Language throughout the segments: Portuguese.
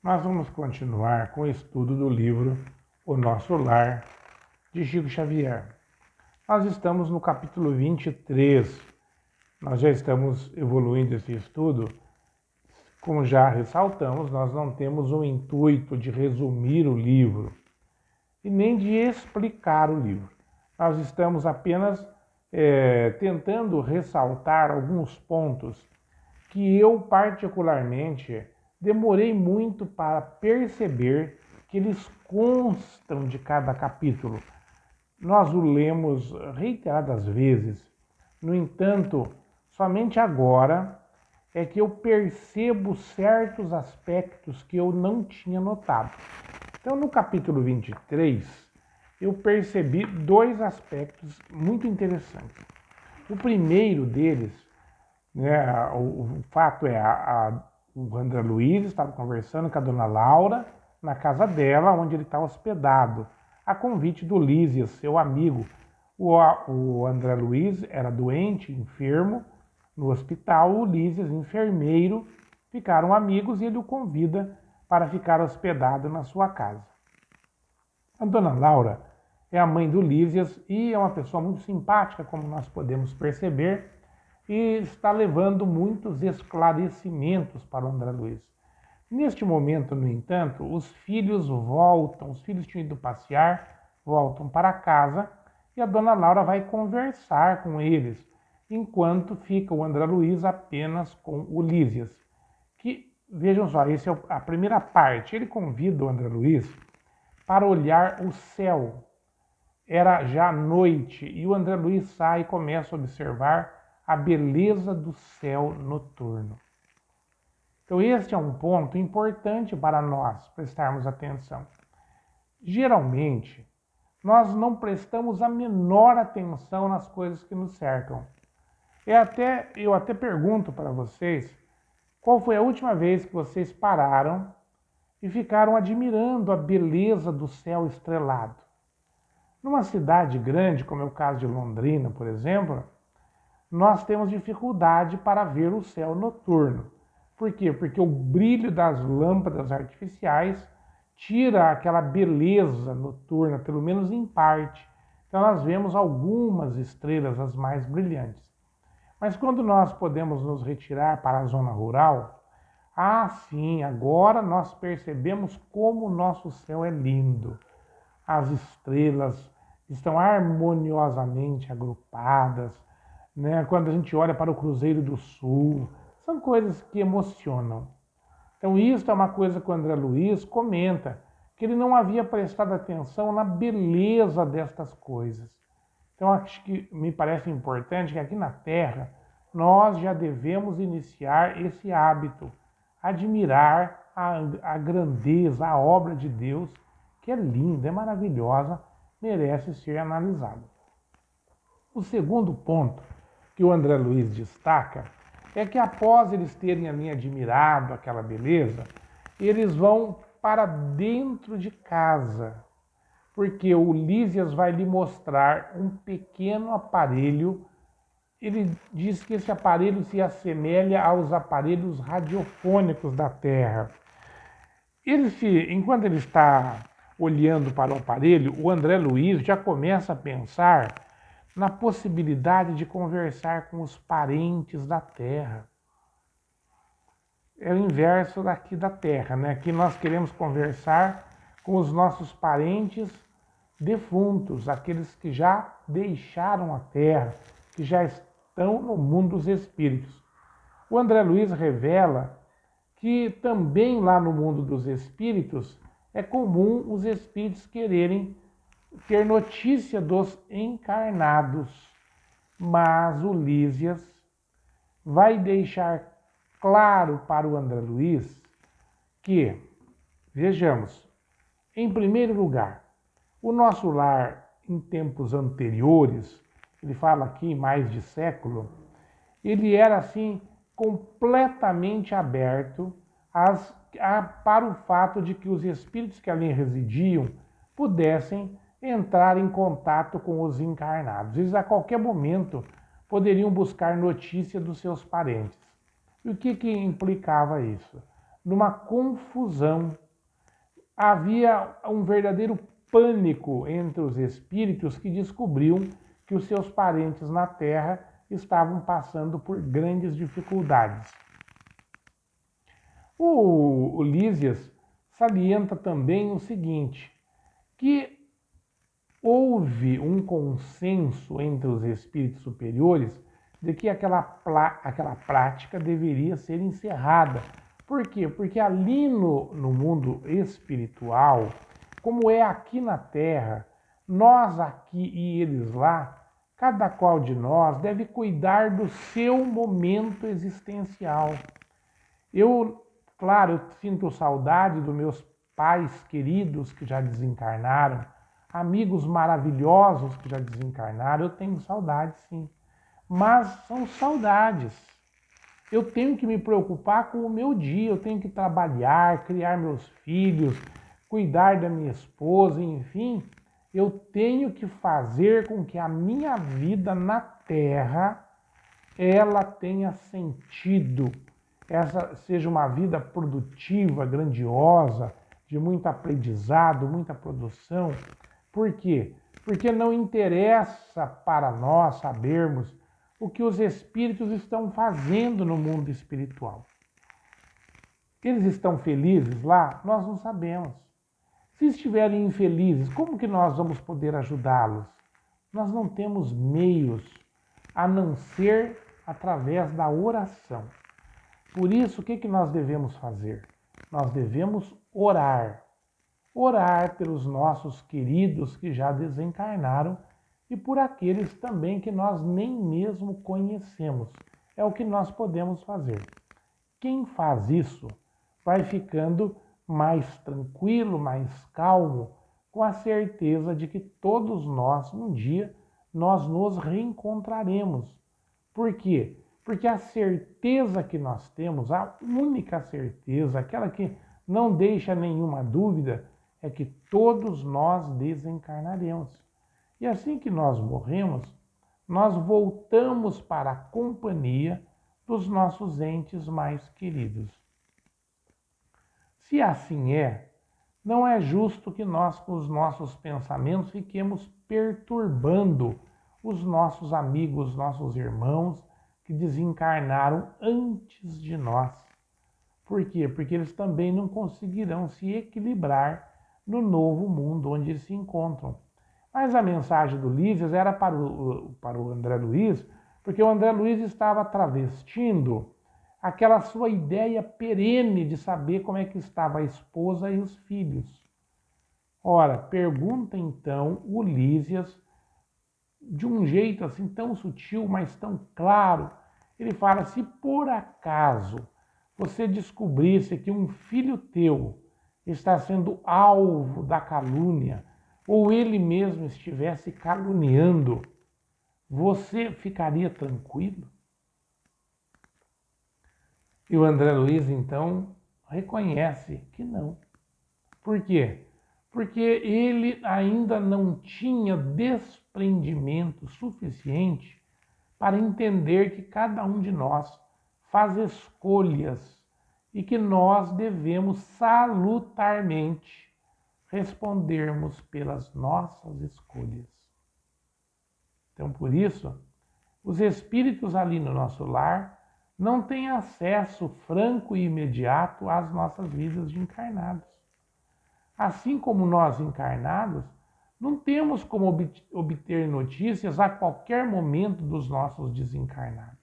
Nós vamos continuar com o estudo do livro O Nosso Lar, de Chico Xavier. Nós estamos no capítulo 23. Nós já estamos evoluindo esse estudo. Como já ressaltamos, nós não temos o intuito de resumir o livro e nem de explicar o livro. Nós estamos apenas tentando ressaltar alguns pontos que eu particularmente demorei muito para perceber que eles constam de cada capítulo. Nós o lemos reiteradas vezes. No entanto, somente agora é que eu percebo certos aspectos que eu não tinha notado. Então, no capítulo 23, eu percebi dois aspectos muito interessantes. O primeiro deles, o fato é, o André Luiz estava conversando com a dona Laura na casa dela, onde ele está hospedado, a convite do Lísias, seu amigo. O André Luiz era doente, enfermo, no hospital. O Lísias, enfermeiro, ficaram amigos e ele o convida para ficar hospedado na sua casa. A dona Laura é a mãe do Lísias e é uma pessoa muito simpática, como nós podemos perceber, e está levando muitos esclarecimentos para o André Luiz. Neste momento, no entanto, os filhos tinham ido passear, voltam para casa e a dona Laura vai conversar com eles, enquanto fica o André Luiz apenas com o Lísias. Que, vejam só, essa é a primeira parte. Ele convida o André Luiz para olhar o céu. Era já noite e o André Luiz sai e começa a observar a beleza do céu noturno. Então este é um ponto importante para nós prestarmos atenção. Geralmente, nós não prestamos a menor atenção nas coisas que nos cercam. Eu até pergunto para vocês, qual foi a última vez que vocês pararam e ficaram admirando a beleza do céu estrelado? Numa cidade grande, como é o caso de Londrina, por exemplo, nós temos dificuldade para ver o céu noturno. Por quê? Porque o brilho das lâmpadas artificiais tira aquela beleza noturna, pelo menos em parte. Então nós vemos algumas estrelas, as mais brilhantes. Mas quando nós podemos nos retirar para a zona rural, sim, agora nós percebemos como o nosso céu é lindo. As estrelas estão harmoniosamente agrupadas, quando a gente olha para o Cruzeiro do Sul, são coisas que emocionam. Então isso é uma coisa que o André Luiz comenta, que ele não havia prestado atenção na beleza destas coisas. Então acho que me parece importante que aqui na Terra nós já devemos iniciar esse hábito, admirar a grandeza, a obra de Deus, que é linda, é maravilhosa, merece ser analisada. O segundo ponto que o André Luiz destaca é que após eles terem ali admirado aquela beleza, eles vão para dentro de casa, porque o Lísias vai lhe mostrar um pequeno aparelho. Ele diz que esse aparelho se assemelha aos aparelhos radiofônicos da Terra. Enquanto ele está olhando para o aparelho, o André Luiz já começa a pensar na possibilidade de conversar com os parentes da Terra. É o inverso daqui da Terra, né? Aqui nós queremos conversar com os nossos parentes defuntos, aqueles que já deixaram a Terra, que já estão no mundo dos espíritos. O André Luiz revela que também lá no mundo dos espíritos é comum os espíritos quererem ter notícia dos encarnados, mas o Lísias vai deixar claro para o André Luiz que, vejamos, em primeiro lugar, o nosso lar em tempos anteriores, ele fala aqui mais de século, ele era assim completamente aberto para o fato de que os espíritos que ali residiam pudessem entrar em contato com os encarnados. Eles a qualquer momento poderiam buscar notícia dos seus parentes. E o que implicava isso? numa confusão. Havia um verdadeiro pânico entre os espíritos que descobriam que os seus parentes na Terra estavam passando por grandes dificuldades. O Lísias salienta também o seguinte, que houve um consenso entre os espíritos superiores de que aquela prática deveria ser encerrada. Por quê? Porque ali no mundo espiritual, como é aqui na Terra, nós aqui e eles lá, cada qual de nós deve cuidar do seu momento existencial. Claro, eu sinto saudade dos meus pais queridos que já desencarnaram, amigos maravilhosos que já desencarnaram, eu tenho saudade, sim. Mas são saudades. Eu tenho que me preocupar com o meu dia, eu tenho que trabalhar, criar meus filhos, cuidar da minha esposa, enfim. Eu tenho que fazer com que a minha vida na Terra, ela tenha sentido. Essa seja uma vida produtiva, grandiosa, de muito aprendizado, muita produção. Por quê? Porque não interessa para nós sabermos o que os espíritos estão fazendo no mundo espiritual. Eles estão felizes lá? Nós não sabemos. Se estiverem infelizes, como que nós vamos poder ajudá-los? Nós não temos meios a não ser através da oração. Por isso, o que nós devemos fazer? Nós devemos orar. Orar pelos nossos queridos que já desencarnaram e por aqueles também que nós nem mesmo conhecemos. É o que nós podemos fazer. Quem faz isso vai ficando mais tranquilo, mais calmo, com a certeza de que todos nós, um dia, nós nos reencontraremos. Por quê? Porque a certeza que nós temos, a única certeza, aquela que não deixa nenhuma dúvida, é que todos nós desencarnaremos. E assim que nós morremos, nós voltamos para a companhia dos nossos entes mais queridos. Se assim é, não é justo que nós, com os nossos pensamentos, fiquemos perturbando os nossos amigos, nossos irmãos, que desencarnaram antes de nós. Por quê? Porque eles também não conseguirão se equilibrar no novo mundo onde eles se encontram. Mas a mensagem do Lísias era para o André Luiz, porque o André Luiz estava travestindo aquela sua ideia perene de saber como é que estava a esposa e os filhos. Ora, pergunta então o Lísias, de um jeito assim tão sutil, mas tão claro. Ele fala, se por acaso você descobrisse que um filho teu está sendo alvo da calúnia, ou ele mesmo estivesse caluniando, você ficaria tranquilo? E o André Luiz, então, reconhece que não. Por quê? Porque ele ainda não tinha desprendimento suficiente para entender que cada um de nós faz escolhas e que nós devemos salutarmente respondermos pelas nossas escolhas. Então, por isso, os espíritos ali no nosso lar não têm acesso franco e imediato às nossas vidas de encarnados. Assim como nós encarnados, não temos como obter notícias a qualquer momento dos nossos desencarnados,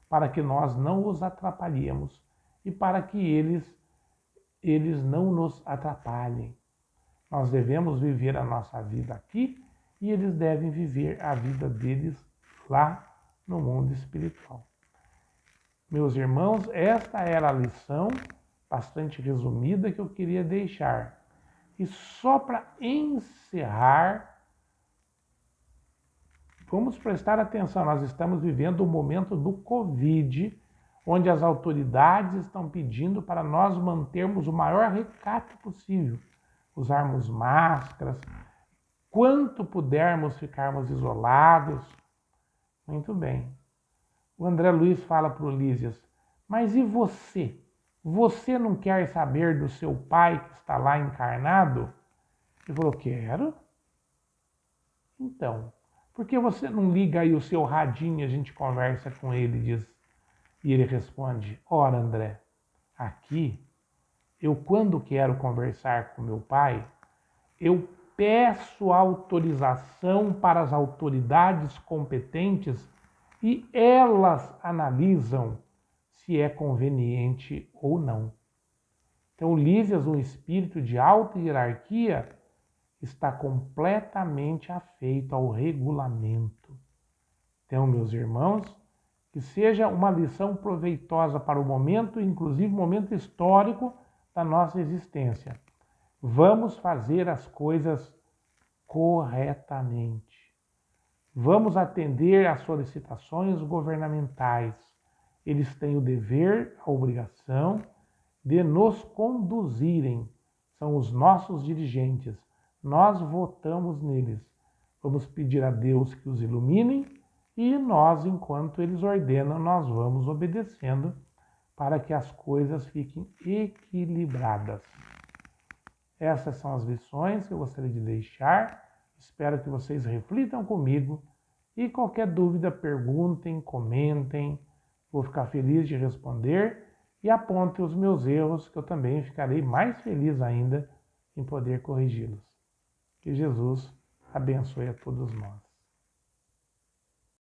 para que nós não os atrapalhemos e para que eles não nos atrapalhem. Nós devemos viver a nossa vida aqui e eles devem viver a vida deles lá no mundo espiritual. Meus irmãos, esta era a lição bastante resumida que eu queria deixar. E só para encerrar, vamos prestar atenção, nós estamos vivendo o momento do Covid, onde as autoridades estão pedindo para nós mantermos o maior recato possível, usarmos máscaras, quanto pudermos ficarmos isolados. Muito bem. O André Luiz fala para o Lísias, mas e você? Você não quer saber do seu pai que está lá encarnado? Ele falou, quero. Então, por que você não liga aí o seu radinho e a gente conversa com ele, e ele responde, ora André, aqui, eu quando quero conversar com meu pai, eu peço autorização para as autoridades competentes e elas analisam se é conveniente ou não. Então, Lísias, um espírito de alta hierarquia, está completamente afeito ao regulamento. Então, meus irmãos, que seja uma lição proveitosa para o momento, inclusive momento histórico da nossa existência. Vamos fazer as coisas corretamente. Vamos atender às solicitações governamentais. Eles têm o dever, a obrigação de nos conduzirem. São os nossos dirigentes. Nós votamos neles. Vamos pedir a Deus que os ilumine e nós, enquanto eles ordenam, nós vamos obedecendo para que as coisas fiquem equilibradas. Essas são as lições que eu gostaria de deixar. Espero que vocês reflitam comigo e qualquer dúvida, perguntem, comentem. Vou ficar feliz de responder e apontem os meus erros, que eu também ficarei mais feliz ainda em poder corrigi-los. Que Jesus abençoe a todos nós.